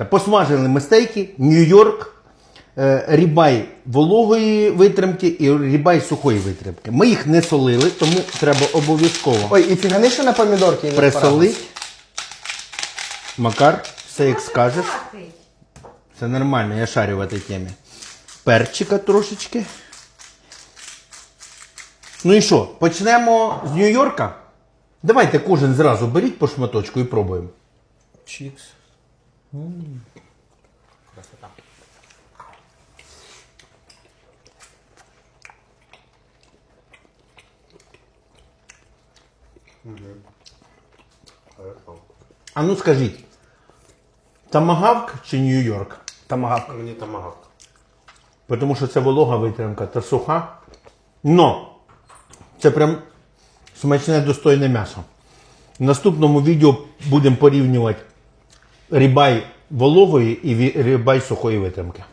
Посмажили ми стейки, Нью-Йорк, рібай вологої витримки і рібай сухої витримки. Ми їх не солили, тому треба обов'язково Ой, і фігани ще на помідорки і на присолити. Макар, все як скажеш. Це нормально, я шарю в цій темі. Перчика трошечки. Ну і що, почнемо з Нью-Йорка? Давайте кожен зразу беріть по шматочку і пробуємо. Чікс. Красота. А ну скажіть, томагавк чи Нью-Йорк? Томагавк. Мені томагавк. Тому що це волога витримка та суха. Но це прям смачне достойне м'ясо. В наступному відео будемо порівнювати рібай вологої і рібай сухої витримки.